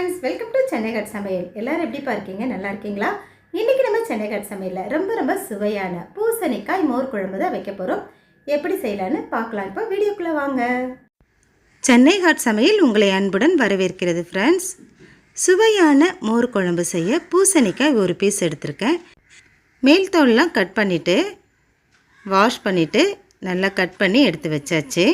Friends welcome to Chennai காட் சமையல். எல்லாரும் எப்படி இருக்கீங்க? நல்லா இருக்கீங்களா? இன்னைக்கு நம்ம சென்னை காட் சமையல்ல ரொம்ப சுவையான பூசணிக்காய் மோர் குழம்பு தான் வைக்க போறோம். எப்படி செய்யலாம்னு பார்க்கலாம். இப்போ வீடியோக்குள்ள வாங்க. சென்னை காட் சமையல் உங்களை அன்புடன் வரவேற்கிறது फ्रेंड्स. சுவையான மோர் குழம்பு செய்ய பூசணிக்காய் ஒரு பீஸ் எடுத்துர்க்கேன். மேல் தோல்லாம் கட் பண்ணிட்டு வாஷ் பண்ணிட்டு நல்லா கட் பண்ணி எடுத்து வச்சாச்சு.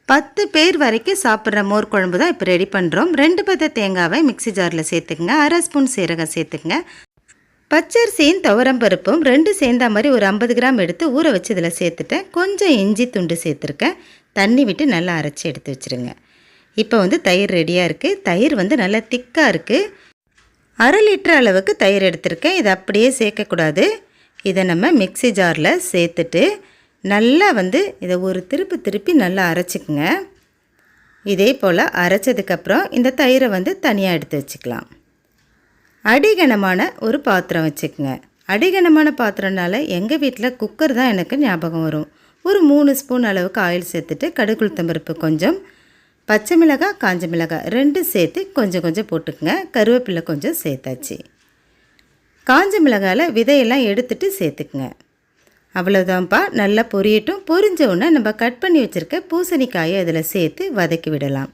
10 பேர் வரைக்கும் சாப்பிட்ற மோர் குழம்பு தான் இப்போ ரெடி பண்ணுறோம். 2 பத்த தேங்காவை மிக்சி ஜாரில் சேர்த்துக்குங்க. 1/2 ஸ்பூன் சீரகம் சேர்த்துக்குங்க. பச்சரிசியும் துவரம்பருப்பும் 2 சேர்ந்தா மாதிரி ஒரு 50 கிராம் எடுத்து ஊற வச்சு இதில் சேர்த்துட்டேன். கொஞ்சம் இஞ்சி துண்டு சேர்த்துருக்கேன். தண்ணி விட்டு நல்லா அரைச்சி எடுத்து வச்சுருங்க. இப்போ தயிர் ரெடியாக இருக்குது. தயிர் நல்லா திக்காக இருக்குது. 1/2 லிட்டர் அளவுக்கு தயிர் எடுத்திருக்கேன். இதை அப்படியே சேர்க்கக்கூடாது. இதை நம்ம மிக்சி ஜாரில் சேர்த்துட்டு நல்லா இதை ஒரு திருப்பி நல்லா அரைச்சிக்குங்க. இதே போல் அரைச்சதுக்கப்புறம் இந்த தயிரை தனியாக எடுத்து வச்சுக்கலாம். அடிகனமான ஒரு பாத்திரம் வச்சுக்கோங்க. அடிகனமான பாத்திரம்னால எங்கள் வீட்டில் குக்கர் தான் எனக்கு ஞாபகம் வரும். ஒரு 3 ஸ்பூன் அளவுக்கு ஆயில் சேர்த்துட்டு கடுகு உளுத்தம்பருப்பு கொஞ்சம், பச்சை மிளகாய் காஞ்ச மிளகாய் 2 சேர்த்து கொஞ்சம் போட்டுக்குங்க. கருவேப்பிலை கொஞ்சம் சேர்த்தாச்சு. காஞ்ச மிளகாயில் விதையெல்லாம் எடுத்துகிட்டு சேர்த்துக்குங்க. அவ்வளோதான்ப்பா. நல்லா பொரியட்டும். பொரிஞ்ச உடனே நம்ம கட் பண்ணி வச்சுருக்க பூசணிக்காயை அதில் சேர்த்து வதக்கி விடலாம்.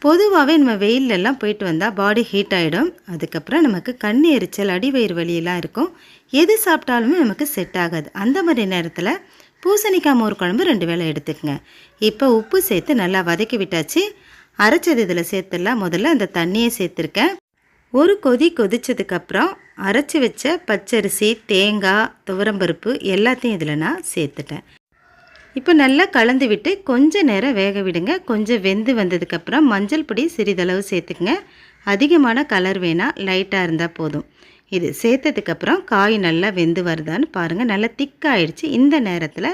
பொதுவாகவே நம்ம வெயிலெல்லாம் போயிட்டு வந்தால் பாடி ஹீட் ஆகிடும். அதுக்கப்புறம் நமக்கு கண் எரிச்சல், அடிவயிறு வலியெல்லாம் இருக்கும். எது சாப்பிட்டாலுமே நமக்கு செட் ஆகாது. அந்த மாதிரி நேரத்தில் பூசணிக்காய் மோர் குழம்பு 2 வேளை எடுத்துக்கங்க. இப்போ உப்பு சேர்த்து நல்லா வதக்கி விட்டாச்சு. அரைச்சது இதில் சேர்த்துடலாம். முதல்ல அந்த தண்ணியை சேர்த்துருக்கேன். ஒரு கொதி கொதிச்சதுக்கப்புறம் அரைச்சி வச்ச பச்சரிசி, தேங்காய், துவரம்பருப்பு எல்லாத்தையும் இதில் நான் சேர்த்துட்டேன். இப்போ நல்லா கலந்து விட்டு கொஞ்சம் நேரம் வேக விடுங்க. கொஞ்சம் வெந்து வந்ததுக்கப்புறம் மஞ்சள் பொடி சிறிதளவு சேர்த்துக்குங்க. அதிகமான கலர் வேணாம், லைட்டாக இருந்தால் போதும். இது சேர்த்ததுக்கப்புறம் காய் நல்லா வெந்து வருதான்னு பாருங்கள். நல்லா திக்காயிடுச்சு. இந்த நேரத்தில்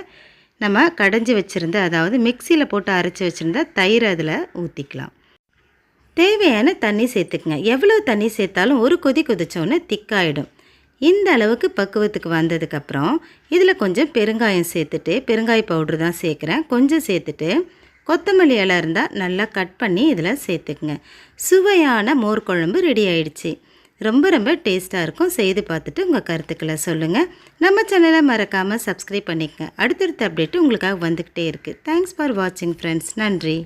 நம்ம கடைஞ்சி வச்சுருந்த, அதாவது மிக்சியில் போட்டு அரைச்சி வச்சுருந்த தயிர் அதில் ஊற்றிக்கலாம். தேவையான தண்ணி சேர்த்துக்குங்க. எவ்வளோ தண்ணி சேர்த்தாலும் ஒரு கொதி கொதிச்சோன்னே திக்காயிடும். இந்த அளவுக்கு பக்குவத்துக்கு வந்ததுக்கப்புறம் இதில் கொஞ்சம் பெருங்காயம் சேர்த்துட்டு, பெருங்காய பவுட்ரு தான் சேர்க்குறேன், கொஞ்சம் சேர்த்துட்டு கொத்தமல்லி இலை இருந்தால் நல்லா கட் பண்ணி இதில் சேர்த்துக்குங்க. சுவையான மோர் குழம்பு ரெடி ஆயிடுச்சு. ரொம்ப டேஸ்ட்டாக இருக்கும். செய்து பார்த்துட்டு உங்கள் கருத்துக்களை சொல்லுங்கள். நம்ம சேனலை மறக்காமல் சப்ஸ்கிரைப் பண்ணிக்கங்க. அடுத்தடுத்த அப்டேட்டு உங்களுக்காக வந்துக்கிட்டே இருக்குது. தேங்க்ஸ் ஃபார் வாட்சிங் ஃப்ரெண்ட்ஸ். நன்றி.